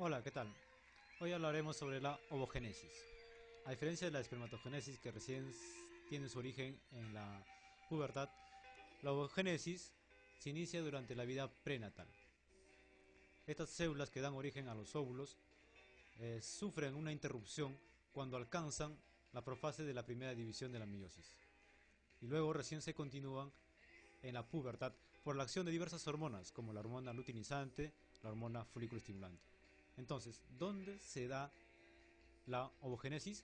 Hola, ¿qué tal? Hoy hablaremos sobre la ovogénesis. A diferencia de la espermatogénesis que recién tiene su origen en la pubertad, la ovogénesis se inicia durante la vida prenatal. Estas células que dan origen a los óvulos sufren una interrupción cuando alcanzan la profase de la primera división de la meiosis y luego recién se continúan en la pubertad por la acción de diversas hormonas como la hormona luteinizante, la hormona folículo estimulante. Entonces, ¿dónde se da la ovogénesis?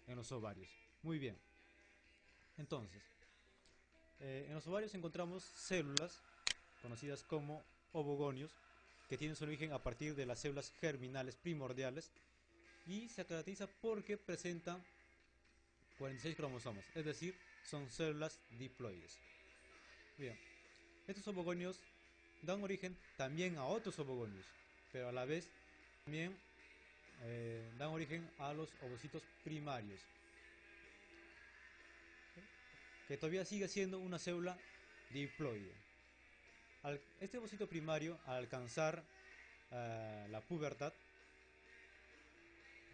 En los ovarios. Muy bien. Entonces, en los ovarios encontramos células conocidas como ovogonios que tienen su origen a partir de las células germinales primordiales y se caracteriza porque presentan 46 cromosomas, es decir, son células diploides. Bien, estos ovogonios dan origen también a otros ovogonios, pero a la vez también dan origen a los ovocitos primarios, que todavía sigue siendo una célula diploide. Este ovocito primario, al alcanzar la pubertad,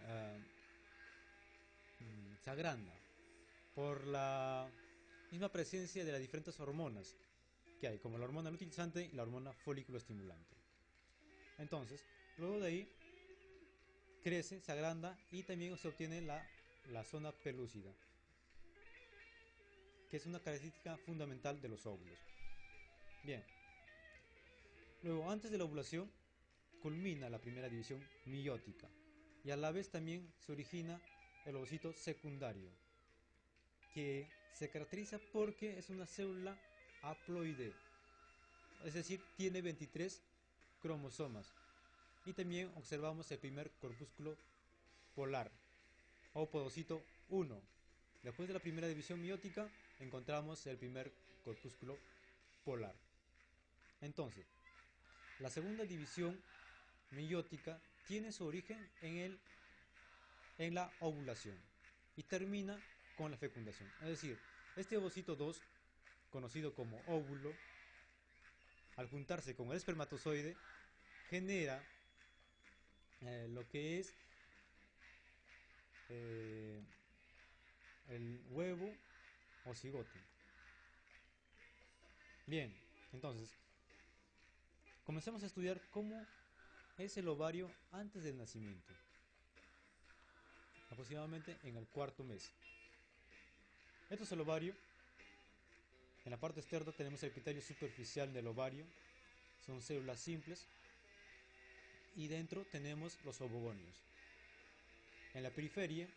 eh, se agranda por la misma presencia de las diferentes hormonas que hay, como la hormona luteinizante y la hormona folículo estimulante. Entonces, luego de ahí crece, se agranda y también se obtiene la zona pelúcida, que es una característica fundamental de los óvulos. Bien, luego antes de la ovulación culmina la primera división meiótica y a la vez también se origina el ovocito secundario, que se caracteriza porque es una célula haploide, es decir, tiene 23 cromosomas. Y también observamos el primer corpúsculo polar o podocito 1. Después de la primera división meiótica encontramos el primer corpúsculo polar. Entonces, la segunda división meiótica tiene su origen en la ovulación y termina con la fecundación. Es decir, este ovocito 2, conocido como óvulo, al juntarse con el espermatozoide, genera lo que es eh, el huevo o cigoto. Bien, entonces, comencemos a estudiar cómo es el ovario antes del nacimiento, aproximadamente en el cuarto mes. Esto es el ovario. En la parte externa tenemos el epitelio superficial del ovario, son células simples, y dentro tenemos los ovogonios. En la periferia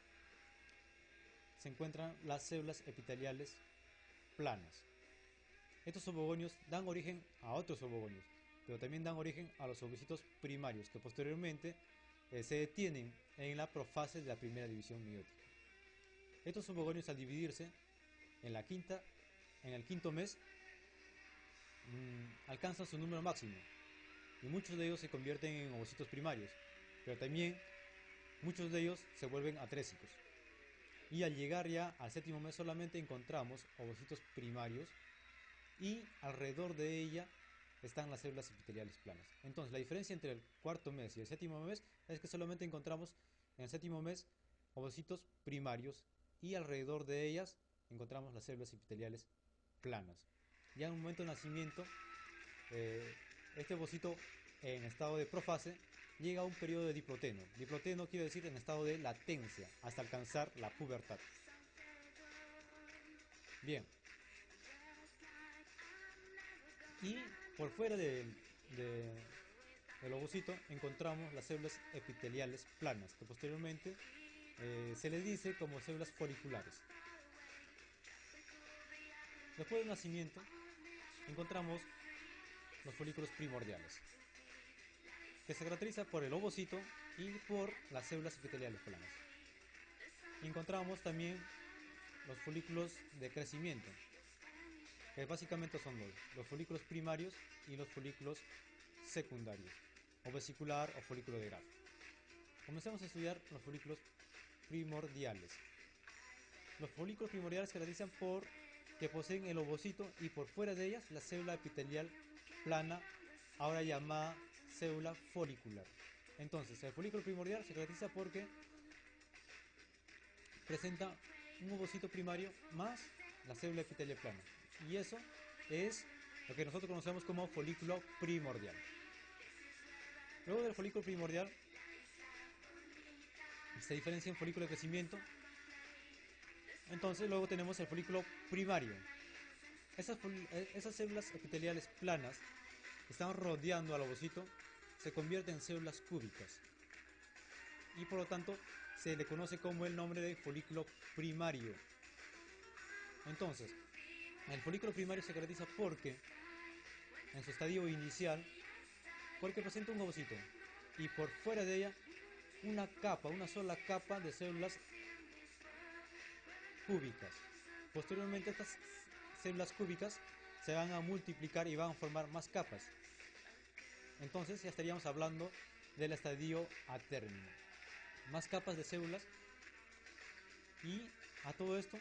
se encuentran las células epiteliales planas. Estos ovogonios dan origen a otros ovogonios, pero también dan origen a los ovocitos primarios que posteriormente se detienen en la profase de la primera división meiótica. Estos ovogonios, al dividirse en el quinto mes, alcanzan su número máximo y muchos de ellos se convierten en ovocitos primarios, pero también muchos de ellos se vuelven atrésicos. Y al llegar ya al séptimo mes solamente encontramos ovocitos primarios y alrededor de ella están las células epiteliales planas. Entonces la diferencia entre el cuarto mes y el séptimo mes es que solamente encontramos en el séptimo mes ovocitos primarios y alrededor de ellas encontramos las células epiteliales planas. Ya en un momento de nacimiento, eh, este ovocito en estado de profase llega a un periodo de diploteno. Diploteno quiere decir en estado de latencia hasta alcanzar la pubertad. Bien, y por fuera del ovocito encontramos las células epiteliales planas, que posteriormente se les dice como células foliculares. Después del nacimiento encontramos los folículos primordiales, que se caracteriza por el ovocito y por las células epiteliales planas. Encontramos también los folículos de crecimiento, que básicamente son dos: los folículos primarios y los folículos secundarios, o vesicular o folículo de Graf. Comencemos a estudiar los folículos primordiales. Los folículos primordiales se caracterizan por que poseen el ovocito y por fuera de ellas la célula epitelial plana, ahora llamada célula folicular. Entonces, el folículo primordial se caracteriza porque presenta un ovocito primario más la célula epitelial plana. Y eso es lo que nosotros conocemos como folículo primordial. Luego del folículo primordial se diferencia en folículo de crecimiento. Entonces luego tenemos el folículo primario. Esas células epiteliales planas que están rodeando al ovocito se convierten en células cúbicas y por lo tanto se le conoce como el nombre de folículo primario. Entonces, el folículo primario se caracteriza porque en su estadio inicial, porque presenta un ovocito y por fuera de ella una sola capa de células cúbicas. Posteriormente estas células cúbicas se van a multiplicar y van a formar más capas. Entonces ya estaríamos hablando del estadio atérmino. Más capas de células y a todo esto,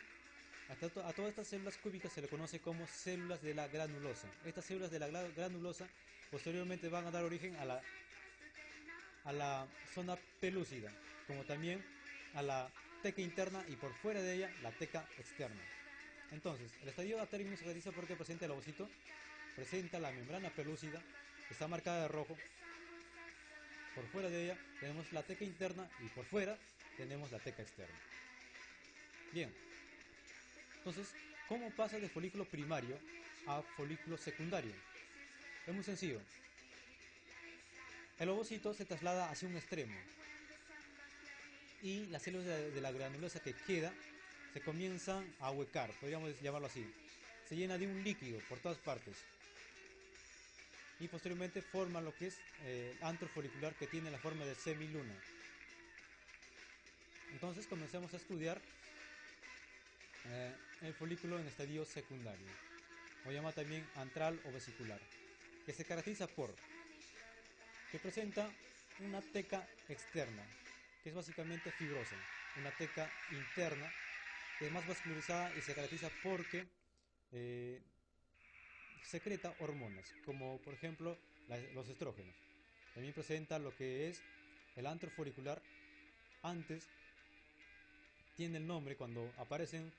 a todas estas células cúbicas se le conoce como células de la granulosa. Estas células de la granulosa posteriormente van a dar origen a la zona pelúcida, como también a la teca interna y por fuera de ella la teca externa. Entonces, el estadio atérmino se realiza porque presenta el ovocito, presenta la membrana pelúcida, está marcada de rojo. Por fuera de ella tenemos la teca interna y por fuera tenemos la teca externa. Bien, entonces, ¿cómo pasa de folículo primario a folículo secundario? Es muy sencillo. El ovocito se traslada hacia un extremo y las células de la granulosa que queda se comienzan a ahuecar, podríamos llamarlo así. Se llena de un líquido por todas partes y posteriormente forma lo que es el antro folicular que tiene la forma de semiluna. Entonces comencemos a estudiar el folículo en estadio secundario, o llama también antral o vesicular, que se caracteriza por que presenta una teca externa, que es básicamente fibrosa, una teca interna, que es más vascularizada y se caracteriza porque secreta hormonas, como por ejemplo los estrógenos. También presenta lo que es el antro folicular. Antes tiene el nombre cuando aparecen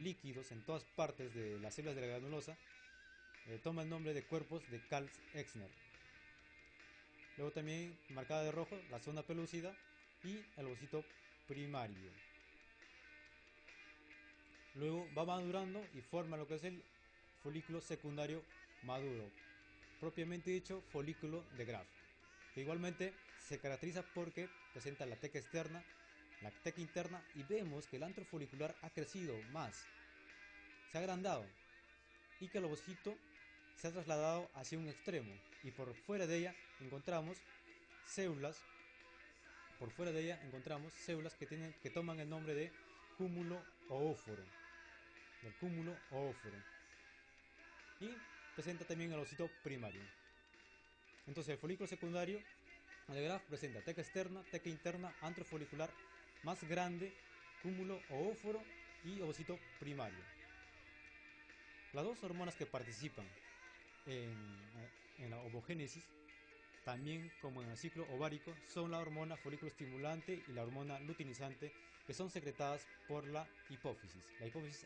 líquidos en todas partes de las células de la granulosa, toma el nombre de cuerpos de Kaltz-Exner. Luego también marcada de rojo la zona pelúcida y el ovocito primario. Luego va madurando y forma lo que es el folículo secundario maduro, propiamente dicho folículo de Graf, que igualmente se caracteriza porque presenta la teca externa, la teca interna y vemos que el antro folicular ha crecido más, se ha agrandado y que el ovocito se ha trasladado hacia un extremo y por fuera de ella encontramos células, que toman el nombre de cúmulo oóforo, del cúmulo oóforo, y presenta también el ovocito primario. Entonces el folículo secundario de Graf presenta teca externa, teca interna, antro folicular más grande, cúmulo oóforo y ovocito primario. Las dos hormonas que participan en la ovogénesis, también como en el ciclo ovárico, son la hormona folículo estimulante y la hormona luteinizante, que son secretadas por la hipófisis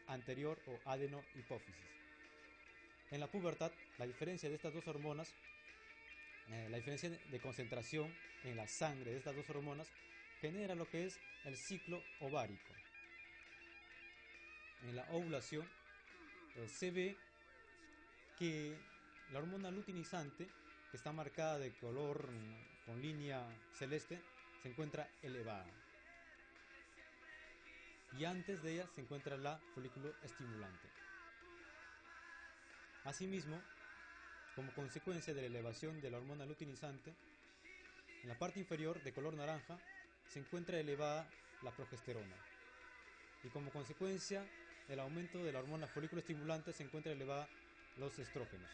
anterior o adenohipófisis. En la pubertad, la diferencia de estas dos hormonas, la diferencia de concentración en la sangre de estas dos hormonas, genera lo que es el ciclo ovárico. En la ovulación se ve que la hormona luteinizante, que está marcada de color con línea celeste, se encuentra elevada. Y antes de ella se encuentra la folículo estimulante. Asimismo, como consecuencia de la elevación de la hormona luteinizante, en la parte inferior de color naranja se encuentra elevada la progesterona. Y como consecuencia del aumento de la hormona folículo estimulante se encuentra elevada los estrógenos.